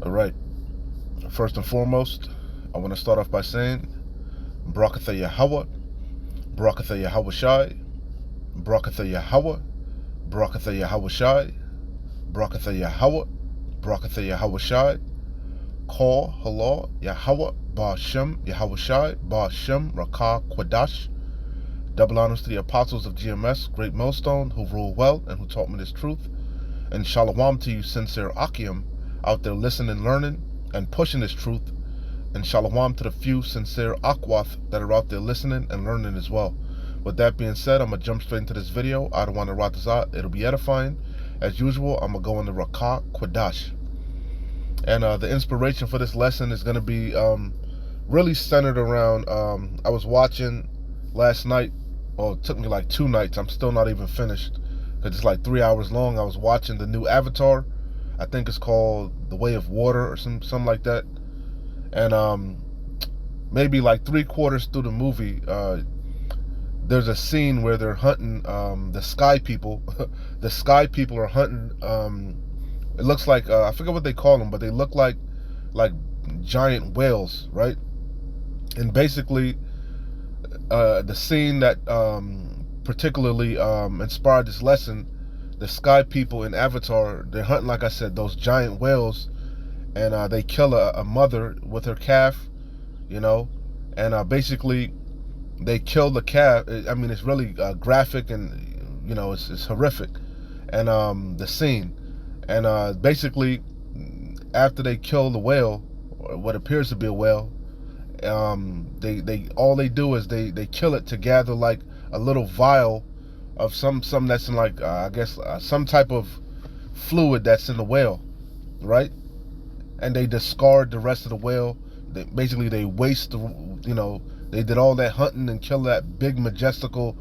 All right. First and foremost, I want to start off by saying, Barakatha Yahweh, Barakatha Yahweh Shai, Barakatha Yahweh, Barakatha Yahweh Shai, Barakatha Yahweh, Barakatha Yahweh Shai, Call Halal Yahweh, Ba Shem Yahweh Shai, Ba Shem Rakah Quadash. Double honors to the apostles of GMS, Great Millstone, who rule well and who taught me this truth. And shalom to you, sincere Akim, out there listening, learning, and pushing this truth. And shalom to the few sincere Akwath that are out there listening and learning as well. With that being said, I'm going to jump straight into this video. I don't want to rot this out. It'll be edifying. As usual, I'm going to go into Rakah Quadash. And the inspiration for this lesson is going to be really centered around, I was watching last night, well, it took me like 2 nights. I'm still not even finished because it's like 3 hours long. I was watching the new Avatar. I think it's called The Way of Water or something like that. And maybe like 3/4 through the movie, there's a scene where they're hunting the sky people. The sky people are hunting. It looks like I forget what they call them, but they look like giant whales, right? And basically, the scene that particularly inspired this lesson, the sky people in Avatar, they're hunting, like I said, those giant whales, and they kill a mother with her calf, and basically they kill the calf. I mean, it's really graphic, and it's horrific, and the scene, and basically after they kill the whale, or what appears to be a whale, they do is they kill it to gather like a little vial of some that's in like I guess some type of fluid that's in the whale, right? And they discard the rest of the whale. They waste they did all that hunting and kill that big majestical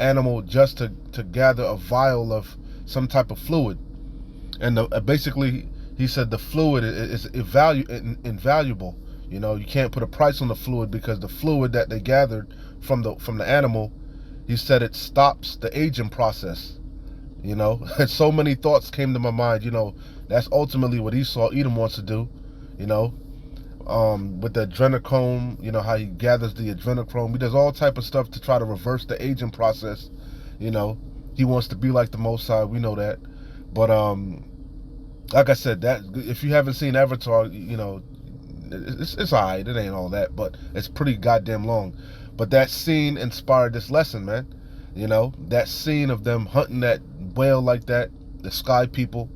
animal just to gather a vial of some type of fluid. And basically he said the fluid is invaluable. You can't put a price on the fluid because the fluid that they gathered from the animal, he said it stops the aging process. And so many thoughts came to my mind. That's ultimately what Edom wants to do. With the adrenochrome, how he gathers the adrenochrome. He does all type of stuff to try to reverse the aging process. He wants to be like the Most High. We know that. But like I said, that if you haven't seen Avatar, it's alright. It ain't all that, but it's pretty goddamn long. But that scene inspired this lesson, man. That scene of them hunting that whale like that, the sky people,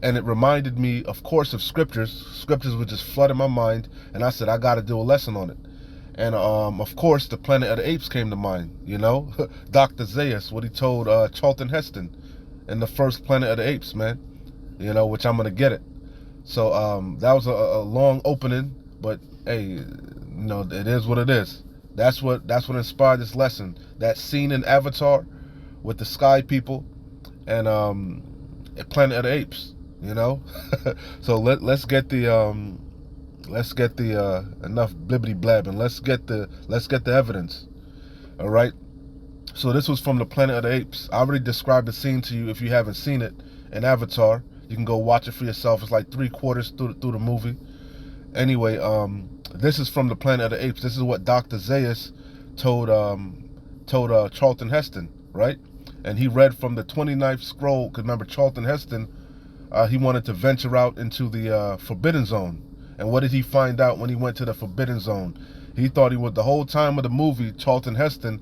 and it reminded me, of course, of scriptures. Scriptures would just flood in my mind, and I said I got to do a lesson on it. And of course, the Planet of the Apes came to mind. Dr. Zaius, what he told Charlton Heston in the first Planet of the Apes, man. Which I'm gonna get it. So that was a long opening, but hey, it is what it is. That's what inspired this lesson. That scene in Avatar with the sky people and Planet of the Apes. So let's get the enough blibbity blabbing. Let's get the evidence. All right. So this was from the Planet of the Apes. I already described the scene to you. If you haven't seen it in Avatar, you can go watch it for yourself. It's like 3/4 through the movie. Anyway, this is from the Planet of the Apes. This is what Dr. Zaius told Charlton Heston, right? And he read from the 29th scroll. Because remember, Charlton Heston, he wanted to venture out into the Forbidden Zone. And what did he find out when he went to the Forbidden Zone? He thought he was, the whole time of the movie, Charlton Heston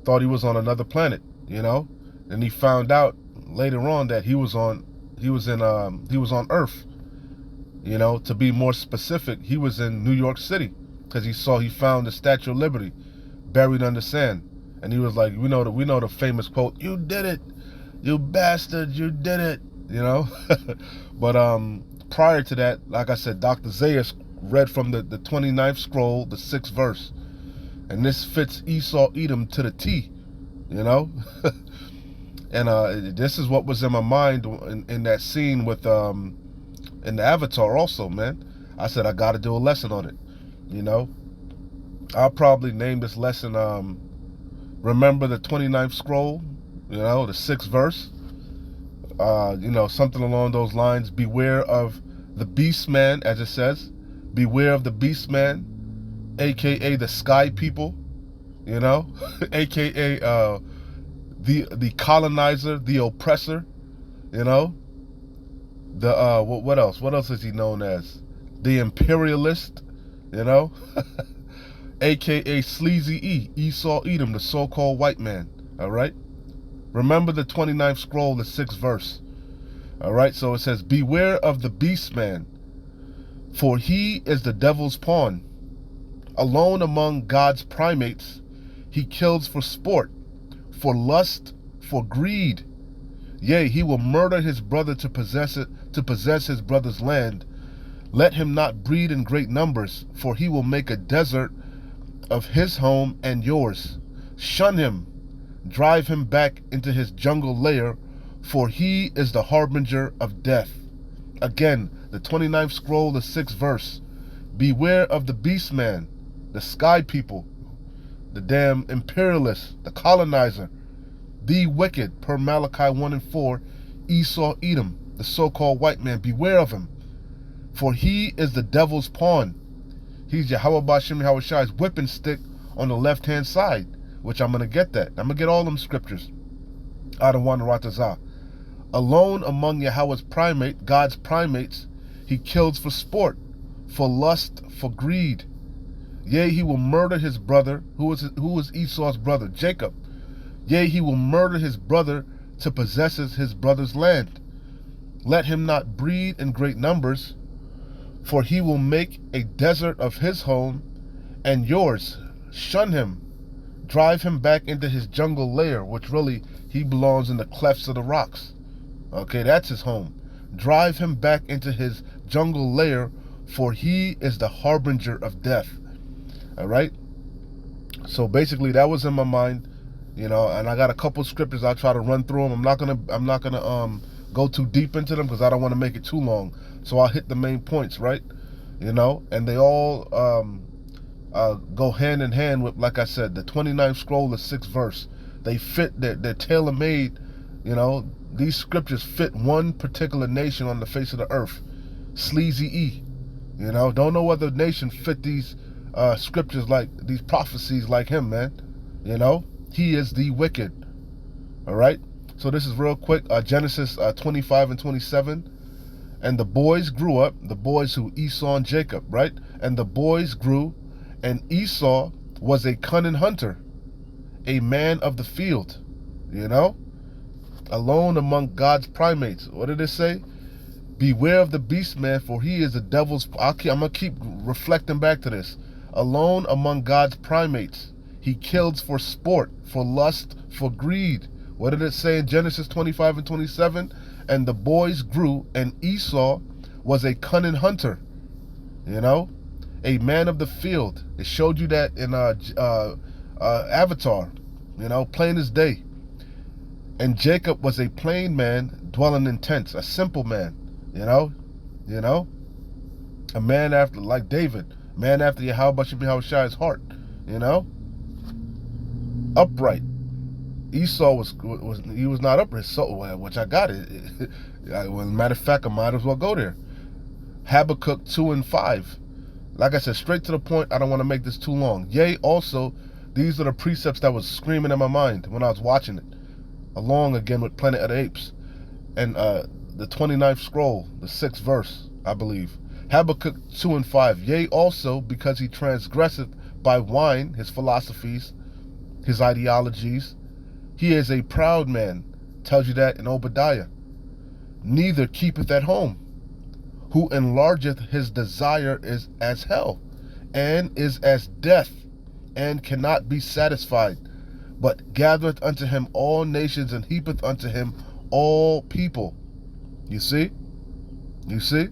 thought he was on another planet, And he found out later on that he was on Earth. To be more specific, he was in New York City because he found the Statue of Liberty buried under sand, and he was like, we know the famous quote, "You did it, you bastard, you did it," But prior to that, like I said, Dr. Zaius read from the 29th scroll, the 6th verse, and this fits Esau Edom to the T, And this is what was in my mind in that scene with in the Avatar also, man. I said I got to do a lesson on it. I'll probably name this lesson remember the 29th scroll, the 6th verse. Something along those lines. Beware of the beast man, as it says. Beware of the beast man, aka the sky people, you know, aka the colonizer, the oppressor, you know. The what else? What else is he known as? The imperialist, you know, aka Sleezy E, Esau Edom, the so-called white man. All right. Remember the 29th scroll, the 6th verse. All right. So it says, "Beware of the beast man, for he is the devil's pawn. Alone among God's primates, he kills for sport, for lust, for greed. Yea, he will murder his brother to possess his brother's land. Let him not breed in great numbers, for he will make a desert of his home and yours. Shun him, drive him back into his jungle lair, for he is the harbinger of death." Again, the 29th scroll, the 6th verse. Beware of the beast man, the sky people, the damn imperialist, the colonizer, the wicked, per Malachi 1 and 4, Esau Edom, the so-called white man. Beware of him, for he is the devil's pawn. He's Yahweh Bashim Yahweh Shai's whipping stick on the left-hand side, which I'm going to get that. I'm going to get all them scriptures out of one Ratazah. Alone among Yahweh's primate, God's primates, he kills for sport, for lust, for greed. Yea, he will murder his brother, who is Esau's brother, Jacob. Yea, he will murder his brother to possess his brother's land. Let him not breed in great numbers, for he will make a desert of his home and yours. Shun him, drive him back into his jungle lair, which really he belongs in the clefts of the rocks. Okay, that's his home. Drive him back into his jungle lair, for he is the harbinger of death. All right. So basically, that was in my mind, you know. And I got a couple scriptures. I'll try to run through them. I'm not gonna go too deep into them because I don't want to make it too long. So I'll hit the main points, right? You know, and they all go hand in hand with, like I said, the 29th scroll, the 6th verse. They fit. They're tailor-made. You know, these scriptures fit one particular nation on the face of the earth. Sleezy E. You know, don't know other nation fit these scriptures, like these prophecies, like him, man. You know, he is the wicked. All right. So this is real quick. Genesis 25 and 27. And the boys grew up, the boys who Esau and Jacob, right? And the boys grew, and Esau was a cunning hunter, a man of the field. You know, alone among God's primates. What did it say? Beware of the beast man, for he is the devil's. I'm gonna keep reflecting back to this. Alone among God's primates, he kills for sport, for lust, for greed. What did it say in Genesis 25 and 27? And the boys grew, and Esau was a cunning hunter, you know, a man of the field. It showed you that in Avatar, you know, plain as day. And Jacob was a plain man dwelling in tents, a simple man, you know, a man after, like David, man after Yahweh Shai's heart, you know, upright. Esau was not upright, so, which I got it. Well, matter of fact, I might as well go there. Habakkuk 2 and 5. Like I said, straight to the point. I don't want to make this too long. Yea, also, these are the precepts that was screaming in my mind when I was watching it, along again with Planet of the Apes, and the 29th scroll, the 6th verse, I believe. Habakkuk 2 and 5. Yea, also, because he transgresseth by wine his philosophies, his ideologies. He is a proud man, tells you that in Obadiah. Neither keepeth at home, who enlargeth his desire is as hell, and is as death, and cannot be satisfied, but gathereth unto him all nations, and heapeth unto him all people. You see? You see?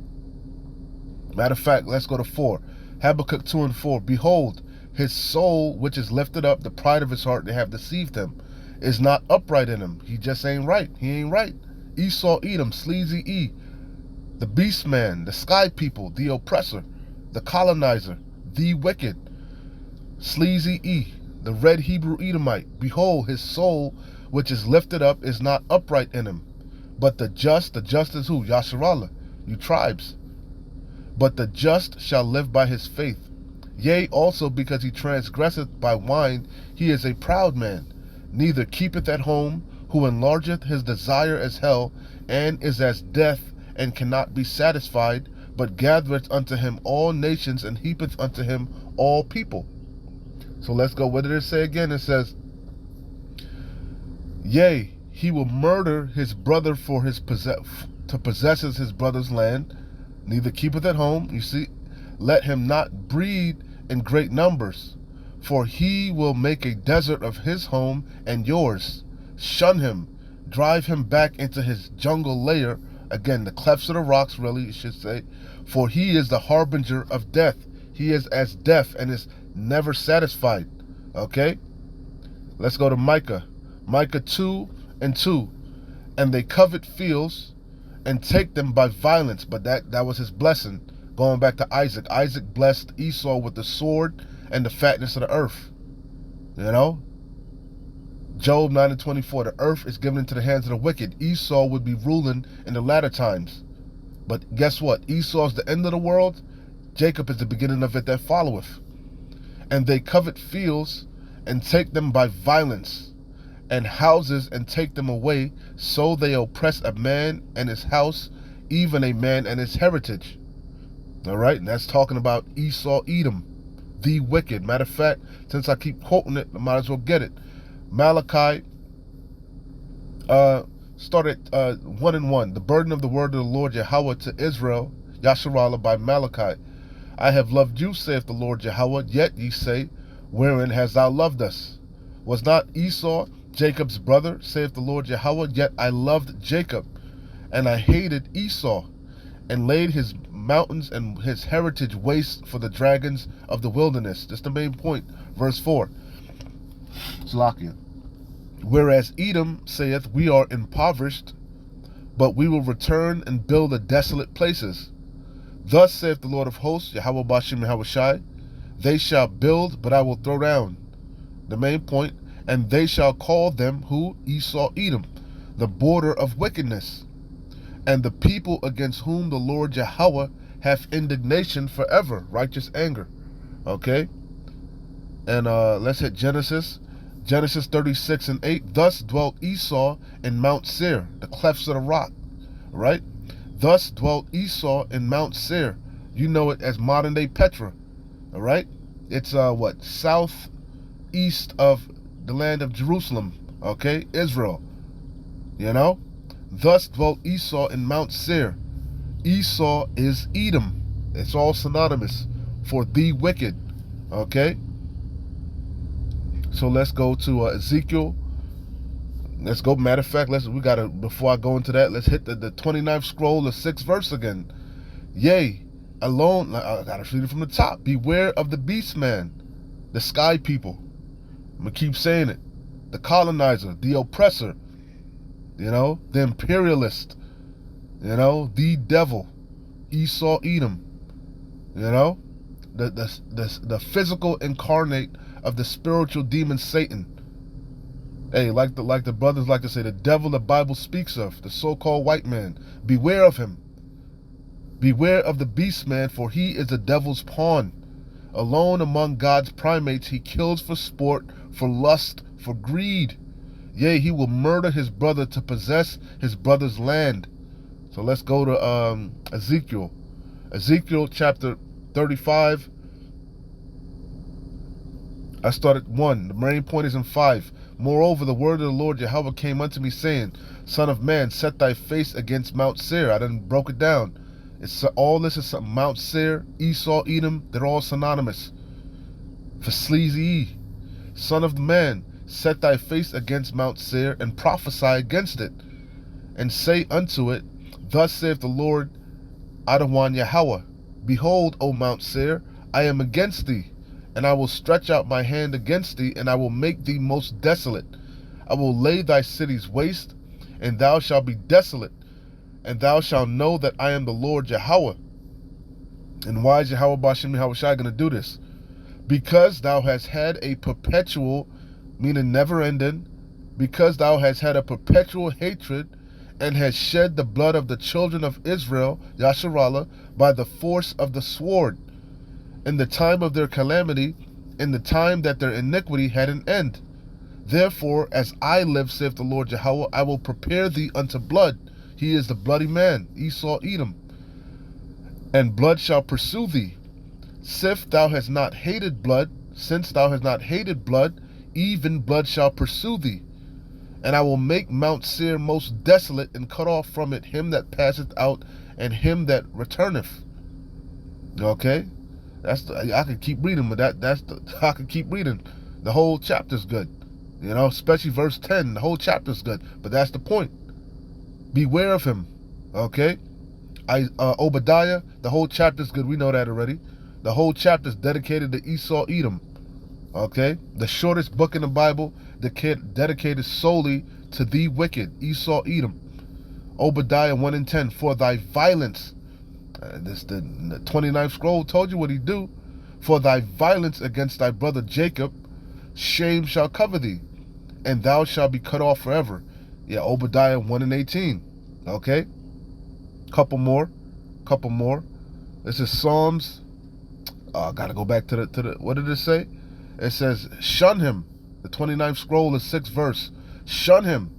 Matter of fact, let's go to 4. Habakkuk 2 and 4. Behold, his soul, which is lifted up, the pride of his heart, they have deceived him, is not upright in him. He just ain't right. He ain't right. Esau Edom, Sleezy E, the beast man, the sky people, the oppressor, the colonizer, the wicked. Sleezy E, the red Hebrew Edomite. Behold, his soul, which is lifted up, is not upright in him. But the just is who? Yasharallah, you tribes. but the just shall live by his faith. Yea, also because he transgresseth by wine, he is a proud man, neither keepeth at home, who enlargeth his desire as hell, and is as death, and cannot be satisfied, but gathereth unto him all nations, and heapeth unto him all people. So let's go. What did it say again? It says, yea, he will murder his brother for his to possess his brother's land, neither keepeth at home. You see, let him not breed in great numbers, for he will make a desert of his home and yours. Shun him, drive him back into his jungle lair. Again, the clefts of the rocks, really, you should say. For he is the harbinger of death. He is as deaf and is never satisfied. Okay? Let's go to Micah. Micah 2:2. And they covet fields and take them by violence. But that was his blessing. Going back to Isaac. Isaac blessed Esau with the sword and the fatness of the earth. You know? Job 9:24. The earth is given into the hands of the wicked. Esau would be ruling in the latter times. But guess what? Esau is the end of the world. Jacob is the beginning of it that followeth. And they covet fields and take them by violence, and houses and take them away. So they oppress a man and his house, even a man and his heritage. All right, and that's talking about Esau, Edom, the wicked. Matter of fact, since I keep quoting it, I might as well get it. Malachi started 1:1. The burden of the word of the Lord Yahweh to Israel, Yasharallah, by Malachi. I have loved you, saith the Lord Yahweh, yet ye say, wherein hast thou loved us? Was not Esau Jacob's brother, saith the Lord Yahweh? Yet I loved Jacob, and I hated Esau, and laid his mountains and his heritage waste for the dragons of the wilderness. That's the main point. Verse 4. Slakia. Whereas Edom saith, we are impoverished, but we will return and build the desolate places. Thus saith the Lord of hosts, Yahweh Bashim Yahweh Shai, they shall build, but I will throw down. The main point. And they shall call them, who? Esau, Edom, the border of wickedness, and the people against whom the Lord Yahweh hath indignation forever, righteous anger. Okay? And let's hit Genesis. Genesis 36:8. Thus dwelt Esau in Mount Seir, the clefts of the rock. Right? Thus dwelt Esau in Mount Seir. You know it as modern day Petra. All right? It's southeast of the land of Jerusalem. Okay? Israel. You know? Thus dwelt Esau in Mount Seir. Esau is Edom. It's all synonymous for the wicked. Okay? So let's go to Ezekiel. Let's go. Matter of fact, before I go into that, let's hit the 29th scroll, the 6th verse again. Yea, alone, I gotta read it from the top. Beware of the beast man, the sky people. I'm gonna keep saying it. The colonizer, the oppressor, the imperialist, the devil, Esau, Edom, the physical incarnate of the spiritual demon Satan. Hey, like the brothers like to say, the devil the Bible speaks of, the so-called white man. Beware of him. Beware of the beast man, for he is the devil's pawn. Alone among God's primates, he kills for sport, for lust, for greed. Yea, he will murder his brother to possess his brother's land. So let's go to Ezekiel. Ezekiel chapter 35. I started 1. The main point is in 5. Moreover, the word of the Lord Yahweh came unto me, saying, Son of man, set thy face against Mount Seir. I done broke it down. All this is Mount Seir, Esau, Edom. They're all synonymous. For Sleezy E. Son of man, set thy face against Mount Seir, and prophesy against it, and say unto it, Thus saith the Lord Adawan Yahweh, Behold, O Mount Seir, I am against thee, and I will stretch out my hand against thee, and I will make thee most desolate. I will lay thy cities waste, and thou shalt be desolate, and thou shalt know that I am the Lord Yahweh. And why is Yahweh Bashim Yahweh Shai going to do this? Because thou hast had a perpetual, meaning never ending, because thou hast had a perpetual hatred and has shed the blood of the children of Israel, Yasharallah, by the force of the sword, in the time of their calamity, in the time that their iniquity had an end. Therefore, as I live, saith the Lord Yahweh, I will prepare thee unto blood. He is the bloody man, Esau Edom. And blood shall pursue thee. Since thou hast not hated blood, even blood shall pursue thee. And I will make Mount Seir most desolate, and cut off from it him that passeth out, and him that returneth. Okay? I could keep reading, but I could keep reading. The whole chapter's good. You know, especially verse 10. The whole chapter's good. But that's the point. Beware of him. Okay? Obadiah, the whole chapter's good. We know that already. The whole chapter's dedicated to Esau Edom. Okay? The shortest book in the Bible, dedicated solely to the wicked, Esau Edom. Obadiah 1 and 10. For thy violence, the 29th scroll told you what he do. For thy violence against thy brother Jacob, shame shall cover thee, and thou shalt be cut off forever. Yeah, Obadiah 1 and 18. Okay? Couple more. This is Psalms. I gotta go back to the what did it say? It says, shun him. The 29th scroll is 6th verse. Shun him.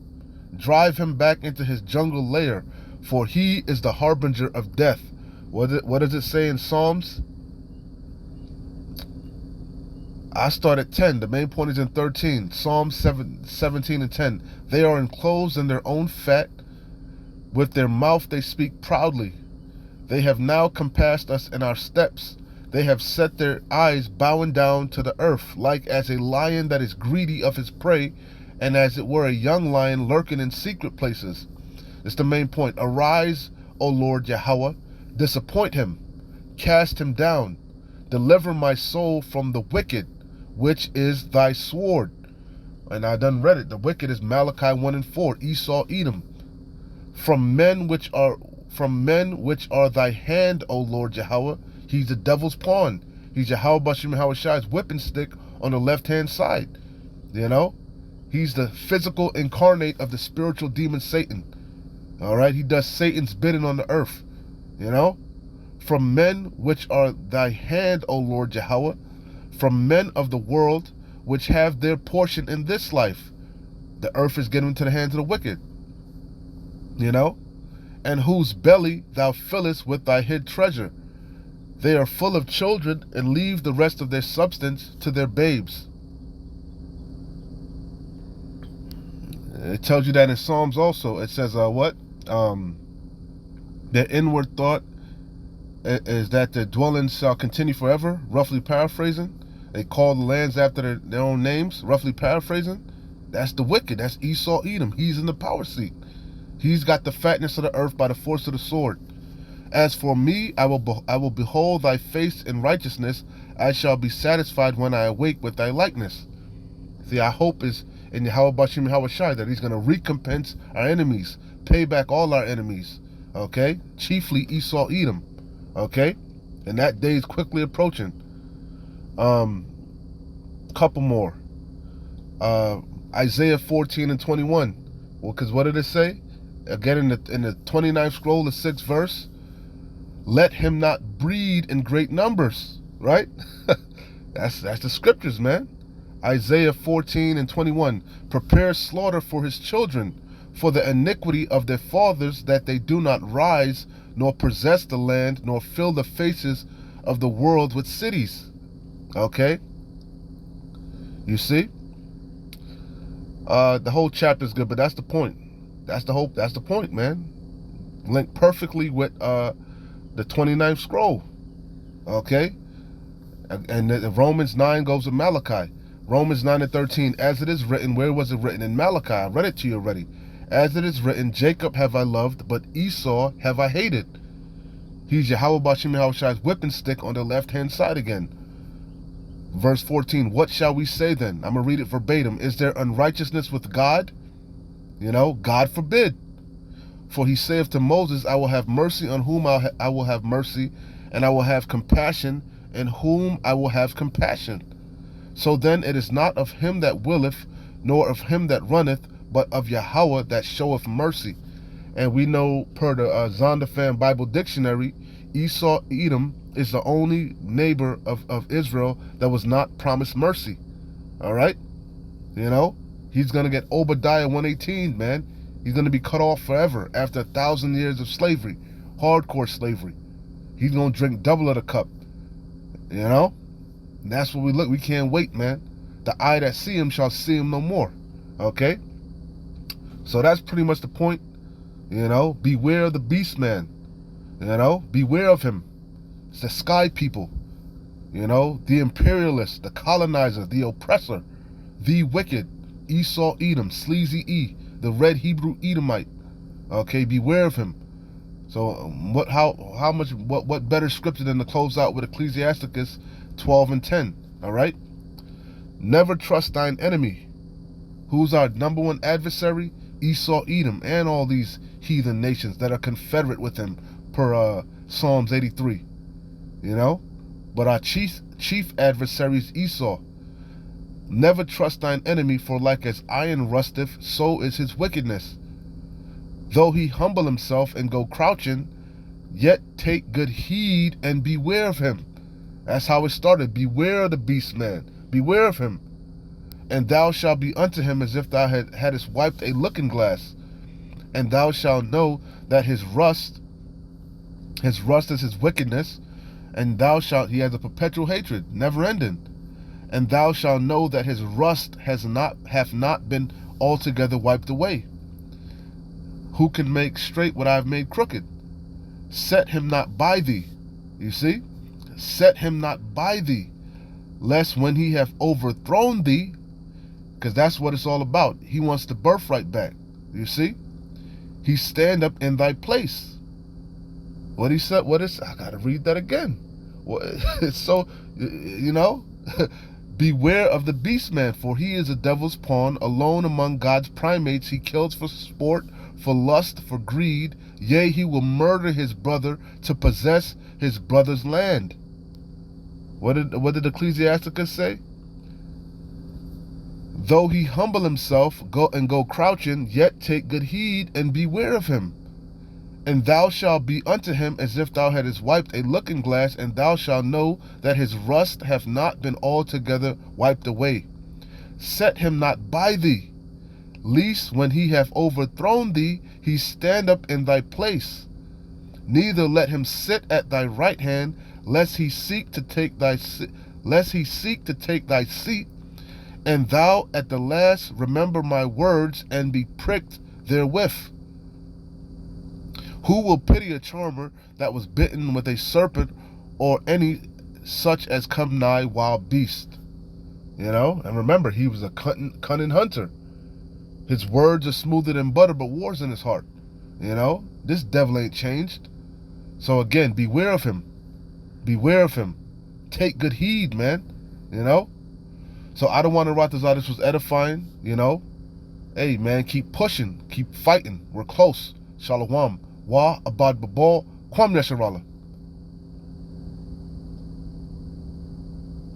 Drive him back into his jungle lair, for he is the harbinger of death. What does it say in Psalms? I start at 10. The main point is in 13. Psalms 17 and 10. They are enclosed in their own fat. With their mouth they speak proudly. They have now compassed us in our steps. They have set their eyes bowing down to the earth, like as a lion that is greedy of his prey, and as it were a young lion lurking in secret places. It's the main point. Arise, O Lord Yahweh, disappoint him, cast him down, deliver my soul from the wicked, which is thy sword. And I done read it. The wicked is Malachi 1 and 4, Esau Edom. From men which are thy hand, O Lord Yahweh. He's the devil's pawn. He's Yahweh Bashim Hawashai's whipping stick on the left-hand side. You know? He's the physical incarnate of the spiritual demon Satan. All right? He does Satan's bidding on the earth. You know? From men which are thy hand, O Lord Yahweh. From men of the world which have their portion in this life. The earth is given into the hands of the wicked. You know? And whose belly thou fillest with thy hid treasure. They are full of children, and leave the rest of their substance to their babes. It tells you that in Psalms also. It says, what? Their inward thought is that their dwellings shall continue forever, roughly paraphrasing. They call the lands after their own names, roughly paraphrasing. That's the wicked. That's Esau Edom. He's in the power seat. He's got the fatness of the earth by the force of the sword. As for me, I will behold thy face in righteousness. I shall be satisfied when I awake with thy likeness. See, our hope is in Yahweh Bashim Hawashai, that he's going to recompense our enemies, pay back all our enemies, okay? Chiefly Esau Edom, okay? And that day is quickly approaching. Couple more. Isaiah 14 and 21. Well, because what did it say? Again, in the 29th scroll, the 6th verse. Let him not breed in great numbers, right? That's the scriptures, man. Isaiah 14 and 21. Prepare slaughter for his children, for the iniquity of their fathers, that they do not rise, nor possess the land, nor fill the faces of the world with cities. Okay? You see? The whole chapter is good, but that's the point. That's the point, man. Linked perfectly with the 29th scroll. Okay? And Romans 9 goes with Malachi. Romans 9 and 13. As it is written, where was it written? In Malachi. I read it to you already. As it is written, Jacob have I loved, but Esau have I hated. He's Yahweh Bashim Yahushai's whipping stick on the left-hand side again. Verse 14. What shall we say then? I'm going to read it verbatim. Is there unrighteousness with God? You know, God forbid. For he saith to Moses, I will have mercy on whom I will have mercy, and I will have compassion in whom I will have compassion. So then it is not of him that willeth, nor of him that runneth, but of Yahweh that showeth mercy. And we know per the Zondervan Bible Dictionary, Esau, Edom, is the only neighbor of Israel that was not promised mercy. All right? You know? He's going to get Obadiah 118, man. He's going to be cut off forever after 1,000 years of slavery. Hardcore slavery. He's going to drink double of the cup. You know? And that's what we look. We can't wait, man. The eye that see him shall see him no more. Okay? So that's pretty much the point. You know? Beware of the beast man. You know? Beware of him. It's the sky people. You know? The imperialist, the colonizer, the oppressor, the wicked, Esau, Edom, Sleezy E, the red Hebrew Edomite. Okay? Beware of him. So what better scripture than to close out with Ecclesiasticus 12 and 10, all right? Never trust thine enemy. Who's our number one adversary? Esau, Edom, and all these heathen nations that are confederate with him per Psalms 83, you know? But our chief adversary is Esau. Never trust thine enemy, for like as iron rusteth, so is his wickedness. Though he humble himself and go crouching, yet take good heed and beware of him. That's how it started. Beware of the beast man. Beware of him. And thou shalt be unto him as if thou hadst wiped a looking glass. And thou shalt know that his rust is his wickedness. And thou shalt, he has a perpetual hatred, never ending. And thou shalt know that his rust hath not been altogether wiped away. Who can make straight what I have made crooked? Set him not by thee. You see? Set him not by thee, lest when he have overthrown thee, because that's what it's all about. He wants the birthright back. You see? He stand up in thy place. What he said, I gotta read that again. It's so, you know, beware of the beast man, for he is a devil's pawn, alone among God's primates. He kills for sport, for lust, for greed. Yea, he will murder his brother to possess his brother's land. What did Ecclesiasticus say? Though he humble himself, go crouching, yet take good heed and beware of him. And thou shalt be unto him as if thou hadst wiped a looking glass, and thou shalt know that his rust hath not been altogether wiped away. Set him not by thee, lest when he have overthrown thee, he stand up in thy place. Neither let him sit at thy right hand, lest he seek to take thy seat, and thou at the last remember my words and be pricked therewith. Who will pity a charmer that was bitten with a serpent, or any such as come nigh wild beast? You know, and remember, he was a cunning hunter. His words are smoother than butter, but war's in his heart. You know, this devil ain't changed. So again, beware of him. Beware of him. Take good heed, man. You know? So I don't want to rot this out. This was edifying, you know? Hey, man, keep pushing. Keep fighting. We're close. Shalom. Wa abad babal. Kwam Yasharallah.